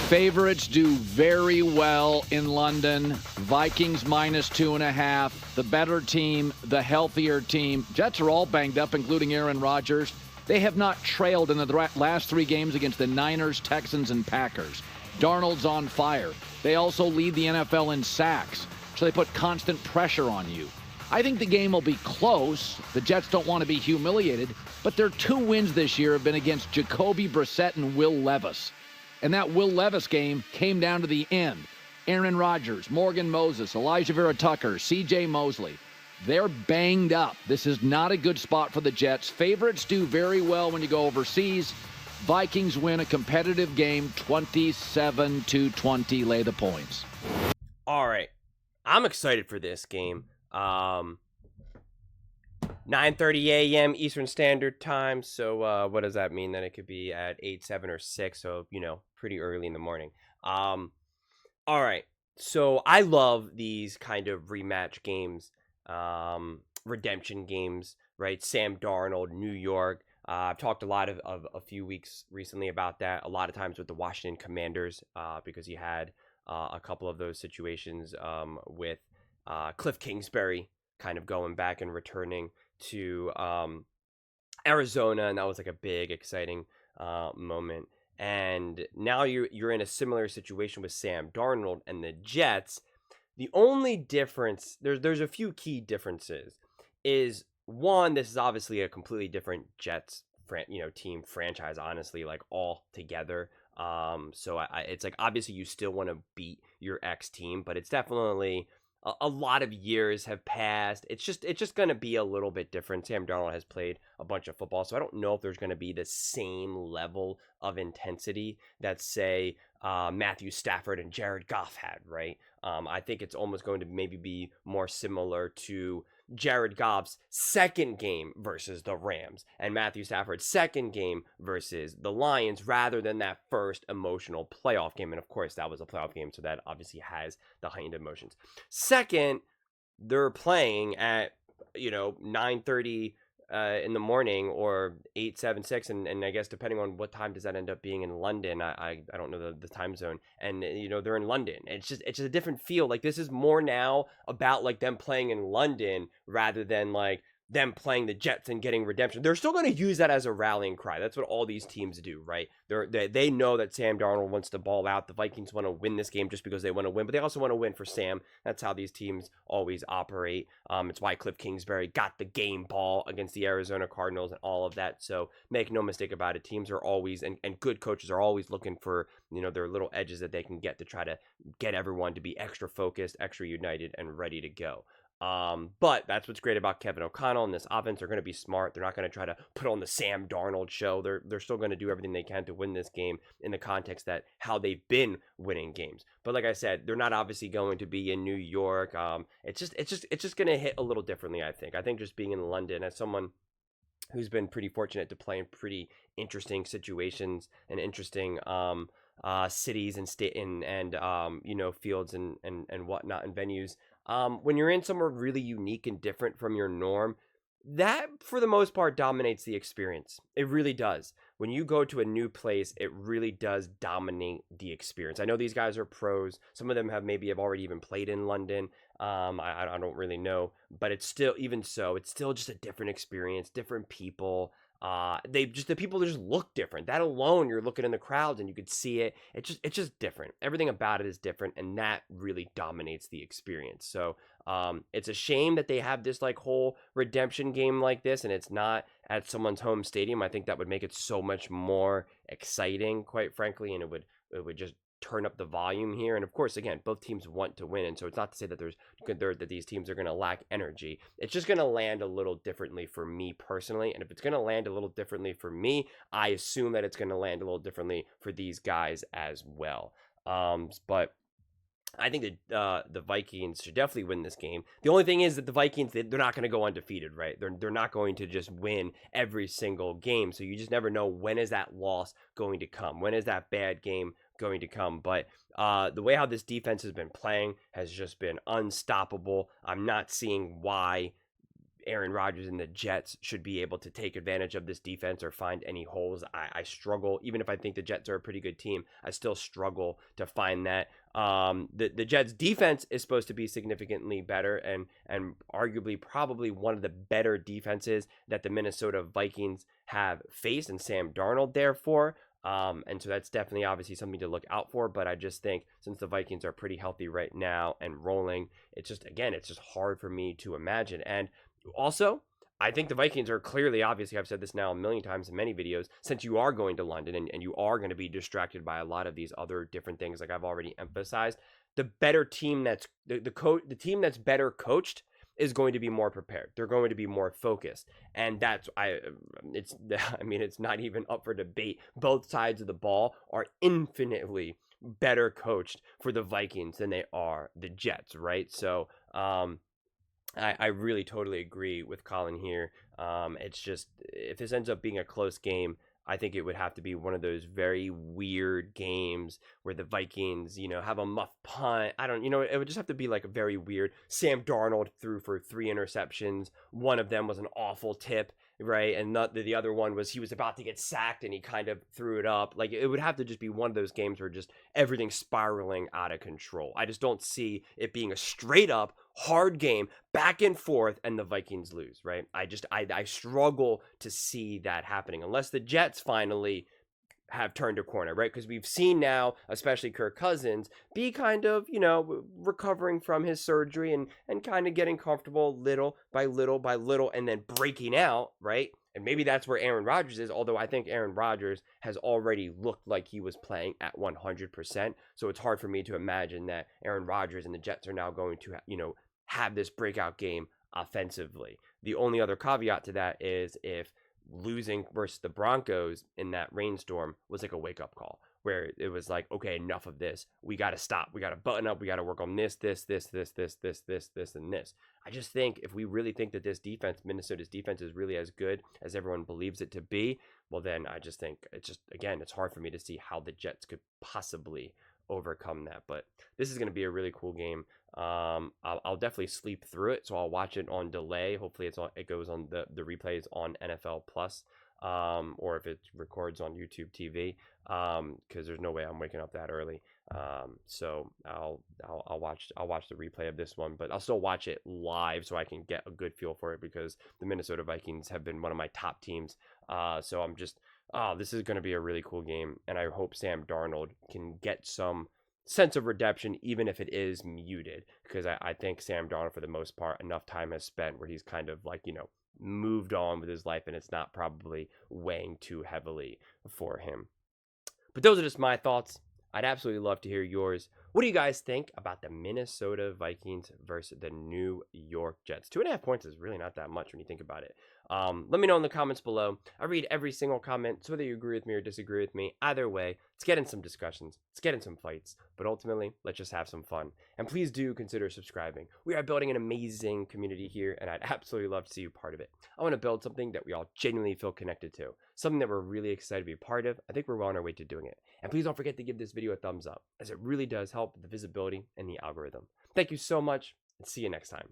Favorites do very well in London. Vikings -2.5. The better team, the healthier team. Jets are all banged up, including Aaron Rodgers. They have not trailed in the last 3 games against the Niners, Texans, and Packers. Darnold's on fire. They also lead the NFL in sacks, so they put constant pressure on you. I think the game will be close. The Jets don't want to be humiliated, but their 2 wins this year have been against Jacoby Brissett and Will Levis. And that Will Levis game came down to the end. Aaron Rodgers, Morgan Moses, Elijah Vera Tucker, C.J. Mosley. They're banged up. This is not a good spot for the Jets. Favorites do very well when you go overseas. Vikings win a competitive game 27-20. Lay the points. All right. I'm excited for this game. 9:30 a.m. Eastern Standard Time. So what does that mean? That it could be at 8, 7, or 6. So, pretty early in the morning. All right. So I love these kind of rematch games, redemption games, right? Sam Darnold, New York. I've talked a lot of a few weeks recently about that. A lot of times with the Washington Commanders, because you had a couple of those situations with Cliff Kingsbury kind of going back and returning to Arizona, and that was like a big, exciting moment. And now you're in a similar situation with Sam Darnold and the Jets. The only difference, there's a few key differences, is one, this is obviously a completely different Jets team franchise, honestly, like all together. So it's like, obviously you still want to beat your ex team, but it's definitely a lot of years have passed. It's just going to be a little bit different. Sam Darnold has played a bunch of football, so I don't know if there's going to be the same level of intensity that, say, Matthew Stafford and Jared Goff had, right? I think it's almost going to maybe be more similar to Jared Goff's second game versus the Rams and Matthew Stafford's second game versus the Lions, rather than that first emotional playoff game. And of course, that was a playoff game, so that obviously has the heightened emotions. Second, they're playing at 9:30 in the morning, or 8, 7, 6, and I guess depending on what time does that end up being in London. I don't know the time zone, and they're in London. It's just a different feel. Like, this is more now about like them playing in London rather than like them playing the Jets and getting redemption. They're still going to use that as a rallying cry. That's what all these teams do, right? They know that Sam Darnold wants to ball out. The Vikings want to win this game just because they want to win, but they also want to win for Sam. That's how these teams always operate. It's why Cliff Kingsbury got the game ball against the Arizona Cardinals and all of that. So make no mistake about it. Teams are always, and good coaches are always looking for, their little edges that they can get to try to get everyone to be extra focused, extra united, and ready to go. But that's what's great about Kevin O'Connell and this offense. They're going to be smart. They're not going to try to put on the Sam Darnold show. They're still going to do everything they can to win this game in the context that how they've been winning games. But like I said, they're not obviously going to be in New York. It's just going to hit a little differently, I think. I think just being in London, as someone who's been pretty fortunate to play in pretty interesting situations and interesting cities and state and fields and whatnot and venues. When you're in somewhere really unique and different from your norm, that for the most part dominates the experience. It really does. When you go to a new place, it really does dominate the experience. I know these guys are pros. Some of them have already even played in London. I don't really know, but it's still, even so, it's still just a different experience, different people. The people just look different. That alone, you're looking in the crowds and you could see it. It's just different. Everything about it is different, and that really dominates the experience. So it's a shame that they have this like whole redemption game like this, and it's not at someone's home stadium. I think that would make it so much more exciting, quite frankly, and it would just turn up the volume here. And of course, again, both teams want to win, and so it's not to say that that these teams are going to lack energy. It's just going to land a little differently for me personally, and if it's going to land a little differently for me, I assume that it's going to land a little differently for these guys as well. But I think that the Vikings should definitely win this game. The only thing is that the Vikings, they're not going to go undefeated, right? They're not going to just win every single game. So you just never know, when is that loss going to come? When is that bad game going to come? But the way how this defense has been playing has just been unstoppable. I'm not seeing why Aaron Rodgers and the Jets should be able to take advantage of this defense or find any holes. I struggle, even if I think the Jets are a pretty good team, I still struggle to find that. The Jets defense is supposed to be significantly better and arguably probably one of the better defenses that the Minnesota Vikings have faced, and Sam Darnold therefore. And so that's definitely obviously something to look out for. But I just think since the Vikings are pretty healthy right now and rolling, it's just hard for me to imagine. And also, I think the Vikings are clearly, obviously, I've said this now a million times in many videos, since you are going to London and you are going to be distracted by a lot of these other different things, like I've already emphasized, the better team that's the team that's better coached is going to be more prepared. They're going to be more focused. And it's not even up for debate. Both sides of the ball are infinitely better coached for the Vikings than they are the Jets, right? So, I really totally agree with Colin here. It's just, if this ends up being a close game, I think it would have to be one of those very weird games where the Vikings, have a muff punt. It would just have to be like a very weird. Sam Darnold threw for 3 interceptions. One of them was an awful tip, right? And the other one was he was about to get sacked and he kind of threw it up. Like, it would have to just be one of those games where just everything's spiraling out of control. I just don't see it being a straight up hard game, back and forth, and the Vikings lose, right? I struggle to see that happening unless the Jets finally have turned a corner, right? Because we've seen now, especially Kirk Cousins, be kind of, recovering from his surgery and kind of getting comfortable little by little and then breaking out, right? And maybe that's where Aaron Rodgers is, although I think Aaron Rodgers has already looked like he was playing at 100%. So it's hard for me to imagine that Aaron Rodgers and the Jets are now going to, have this breakout game offensively. The only other caveat to that is if losing versus the Broncos in that rainstorm was like a wake-up call, where it was like, okay, enough of this. We got to stop. We got to button up. We got to work on this, and this. I just think if we really think that this defense, Minnesota's defense, is really as good as everyone believes it to be, well, then I just think it's hard for me to see how the Jets could possibly overcome that. But this is going to be a really cool game. I'll definitely sleep through it, so I'll watch it on delay. Hopefully it goes on the replays on NFL Plus, or if it records on YouTube TV, because there's no way I'm waking up that early. So I'll watch the replay of this one, but I'll still watch it live so I can get a good feel for it, because the Minnesota Vikings have been one of my top teams. So I'm just, this is going to be a really cool game, and I hope Sam Darnold can get some sense of redemption, even if it is muted, because I think Sam Darnold, for the most part, enough time has spent where he's kind of like, moved on with his life, and it's not probably weighing too heavily for him. But those are just my thoughts. I'd absolutely love to hear yours. What do you guys think about the Minnesota Vikings versus the New York Jets? 2.5 points is really not that much when you think about it. Let me know in the comments below. I read every single comment, so whether you agree with me or disagree with me, either way, let's get in some discussions. Let's get in some fights. But ultimately, let's just have some fun. And please do consider subscribing. We are building an amazing community here, and I'd absolutely love to see you part of it. I want to build something that we all genuinely feel connected to. Something that we're really excited to be a part of. I think we're well on our way to doing it. And please don't forget to give this video a thumbs up, as it really does help the visibility and the algorithm. Thank you so much, and see you next time.